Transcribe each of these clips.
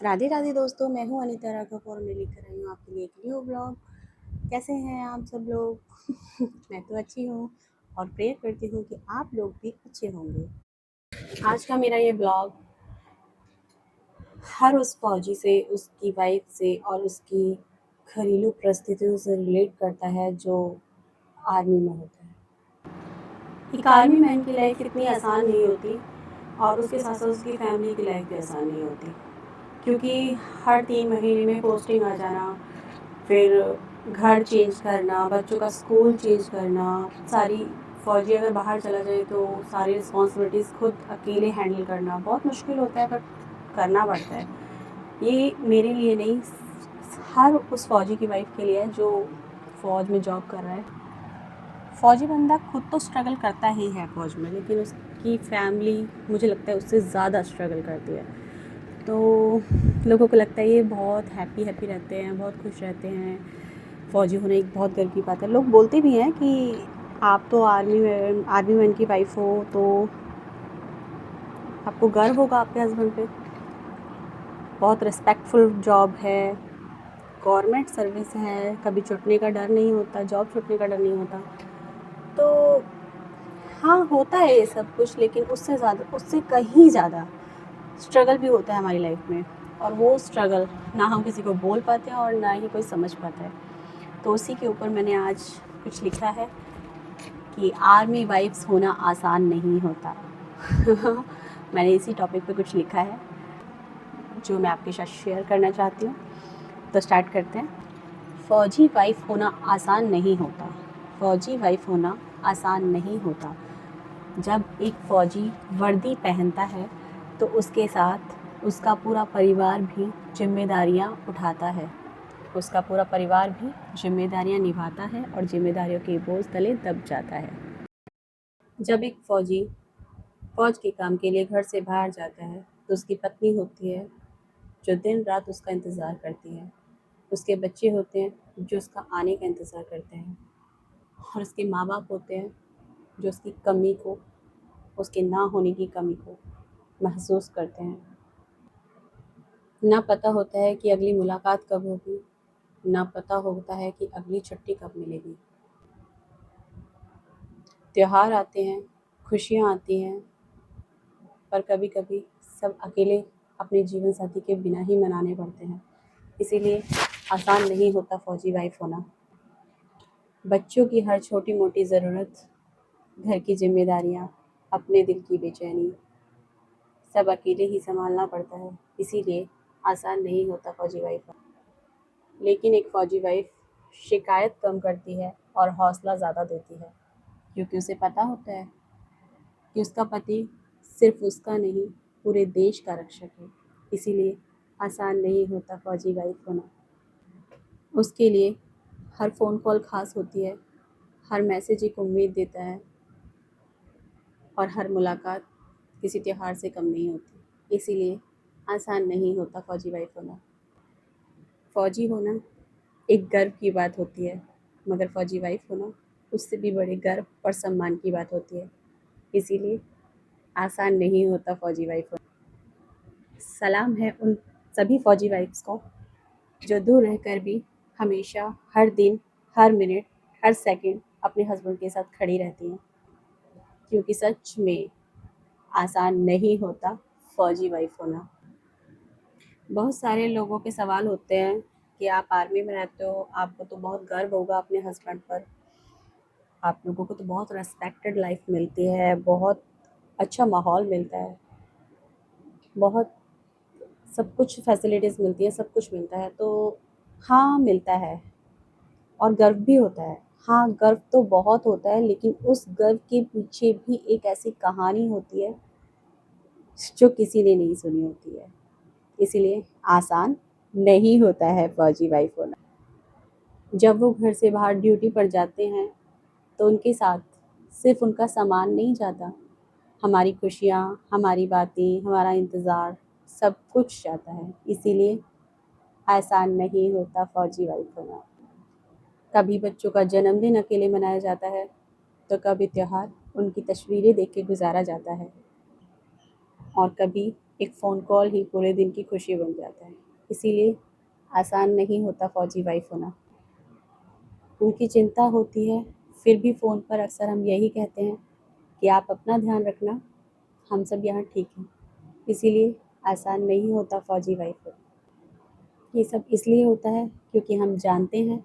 राधे राधे दोस्तों, मैं हूँ अनीता राघव और मैं लेकर आई हूँ आपके लिए एक न्यू ब्लॉग। कैसे हैं आप सब लोग? मैं तो अच्छी हूँ और प्रेयर करती हूँ कि आप लोग भी अच्छे होंगे। आज का मेरा ये ब्लॉग हर उस फौजी से, उसकी वाइफ से और उसकी घरेलू परिस्थितियों से रिलेट करता है जो आर्मी में होता है। एक आर्मी मैन की लाइफ इतनी आसान नहीं होती और उसके साथ साथ उसकी फैमिली की लाइफ भी आसान नहीं होती, क्योंकि हर 3 महीने में पोस्टिंग आ जाना, फिर घर चेंज करना, बच्चों का स्कूल चेंज करना, सारी फ़ौजी अगर बाहर चला जाए तो सारी रिस्पॉन्सिबिलिटीज़ खुद अकेले हैंडल करना बहुत मुश्किल होता है, बट करना पड़ता है। ये मेरे लिए नहीं, हर उस फ़ौजी की वाइफ के लिए है जो फ़ौज में जॉब कर रहा है। फ़ौजी बंदा खुद तो स्ट्रगल करता ही है फ़ौज में, लेकिन उसकी फैमिली मुझे लगता है उससे ज़्यादा स्ट्रगल करती है। तो लोगों को लगता है ये बहुत हैप्पी रहते हैं, बहुत खुश रहते हैं। फ़ौजी होना एक बहुत गर्व की बात है। लोग बोलते भी हैं कि आप तो आर्मी मैन की वाइफ हो, तो आपको गर्व होगा आपके हस्बैंड पे। बहुत रिस्पेक्टफुल जॉब है, गवर्नमेंट सर्विस है, कभी छूटने का डर नहीं होता, जॉब छूटने का डर नहीं होता। तो हाँ, होता है ये सब कुछ, लेकिन उससे कहीं ज़्यादा स्ट्रगल भी होता है हमारी लाइफ में, और वो स्ट्रगल ना हम किसी को बोल पाते हैं और ना ही कोई समझ पाता है। तो उसी के ऊपर मैंने आज कुछ लिखा है कि आर्मी वाइफ्स होना आसान नहीं होता। मैंने इसी टॉपिक पे कुछ लिखा है जो मैं आपके साथ शेयर करना चाहती हूँ। तो स्टार्ट करते हैं। फ़ौजी वाइफ होना आसान नहीं होता। फ़ौजी वाइफ होना आसान नहीं होता। जब एक फ़ौजी वर्दी पहनता है तो उसके साथ उसका पूरा परिवार भी जिम्मेदारियाँ उठाता है। उसका पूरा परिवार भी जिम्मेदारियाँ निभाता है और जिम्मेदारियों के बोझ तले दब जाता है। जब एक फ़ौजी फ़ौज के काम के लिए घर से बाहर जाता है तो उसकी पत्नी होती है जो दिन रात उसका इंतज़ार करती है। उसके बच्चे होते हैं जो उसका आने का इंतज़ार करते हैं, और उसके माँ बाप होते हैं जो उसकी कमी को, उसके ना होने की कमी को महसूस करते हैं। ना पता होता है कि अगली मुलाकात कब होगी, ना पता होता है कि अगली छुट्टी कब मिलेगी। त्योहार आते हैं, खुशियाँ आती हैं, पर कभी कभी सब अकेले अपने जीवन साथी के बिना ही मनाने पड़ते हैं। इसीलिए आसान नहीं होता फ़ौजी वाइफ होना। बच्चों की हर छोटी मोटी ज़रूरत, घर की जिम्मेदारियाँ, अपने दिल की बेचैनी, सब अकेले ही संभालना पड़ता है। इसीलिए आसान नहीं होता फ़ौजी वाइफ होना। लेकिन एक फ़ौजी वाइफ शिकायत कम करती है और हौसला ज़्यादा देती है, क्योंकि उसे पता होता है कि उसका पति सिर्फ उसका नहीं, पूरे देश का रक्षक है। इसीलिए आसान नहीं होता फ़ौजी वाइफ होना। उसके लिए हर फ़ोन कॉल ख़ास होती है, हर मैसेज एक उम्मीद देता है, और हर मुलाकात किसी त्योहार से कम नहीं होती। इसीलिए आसान नहीं होता फ़ौजी वाइफ होना। फ़ौजी होना एक गर्व की बात होती है, मगर फ़ौजी वाइफ होना उससे भी बड़े गर्व और सम्मान की बात होती है। इसीलिए आसान नहीं होता फ़ौजी वाइफ होना। सलाम है उन सभी फ़ौजी वाइफ्स को जो दूर रहकर भी हमेशा, हर दिन, हर मिनट, हर सेकंड अपने हस्बैंड के साथ खड़ी रहती हैं, क्योंकि सच में आसान नहीं होता फ़ौजी वाइफ होना। बहुत सारे लोगों के सवाल होते हैं कि आप आर्मी में रहते हो, आपको तो बहुत गर्व होगा अपने हस्बैंड पर, आप लोगों को तो बहुत रेस्पेक्टेड लाइफ मिलती है, बहुत अच्छा माहौल मिलता है, बहुत सब कुछ फैसिलिटीज़ मिलती है, सब कुछ मिलता है। तो हाँ, मिलता है और गर्व भी होता है। हाँ, गर्व तो बहुत होता है, लेकिन उस गर्व के पीछे भी एक ऐसी कहानी होती है जो किसी ने नहीं सुनी होती है। इसीलिए आसान नहीं होता है फ़ौजी वाइफ होना। जब वो घर से बाहर ड्यूटी पर जाते हैं तो उनके साथ सिर्फ उनका सामान नहीं जाता, हमारी खुशियाँ, हमारी बातें, हमारा इंतज़ार, सब कुछ जाता है। इसीलिए आसान नहीं होता फ़ौजी वाइफ होना। कभी बच्चों का जन्मदिन अकेले मनाया जाता है, तो कभी त्योहार उनकी तस्वीरें देख के गुजारा जाता है, और कभी एक फ़ोन कॉल ही पूरे दिन की खुशी बन जाता है। इसीलिए आसान नहीं होता फ़ौजी वाइफ़ होना। उनकी चिंता होती है, फिर भी फ़ोन पर अक्सर हम यही कहते हैं कि आप अपना ध्यान रखना, हम सब यहाँ ठीक हैं। इसीलिए आसान नहीं होता फ़ौजी वाइफ़ होना। ये सब इसलिए होता है क्योंकि हम जानते हैं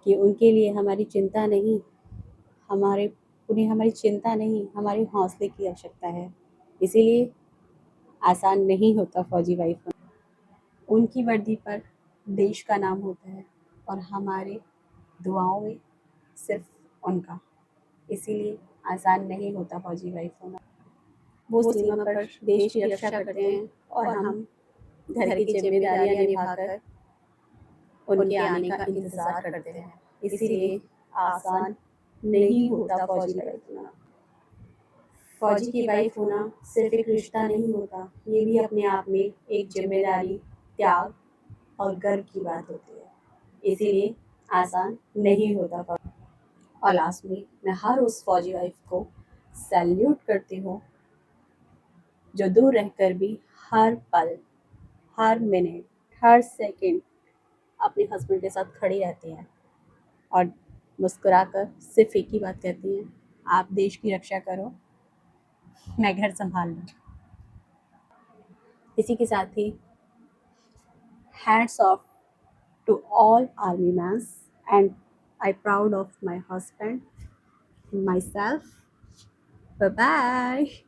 कि उनके लिए हमारी चिंता नहीं, हमारे उन्हें हमारी चिंता नहीं, हमारे हौसले की आवश्यकता है। इसीलिए आसान नहीं होता फ़ौजी वाइफ़ होना। उनकी वर्दी पर देश का नाम होता है और हमारे दुआओं में सिर्फ़ उनका। इसीलिए आसान नहीं होता फ़ौजी वाइफ़ होना। वो सीमा पर देश की रक्षा करते हैं और हम घर की ज़िम्मेदारियाँ निभाकर उनके आने का इंतज़ार करते हैं। इसीलिए आसान नहीं होता फ़ौजी वाइफ़ होना। फ़ौजी की वाइफ़ होना सिर्फ़ एक रिश्ता नहीं होता, ये भी अपने आप में एक ज़िम्मेदारी, त्याग और गर्व की बात होती है। इसीलिए आसान नहीं होता और लास्ट में मैं हर उस फ़ौजी वाइफ़ को सैल्यूट करती हूँ, जो दूर रहकर भी हर पल, हर मिनट, हर सेकंड अपने हस्बैंड के साथ खड़ी रहती हैं और मुस्कुराकर सिर्फ़ एक ही बात कहती हैं, आप देश की रक्षा करो, मैं घर सँभाल लूँ। इसी के साथ ही hats off to all army men, and I'm proud of my husband and myself. Bye bye.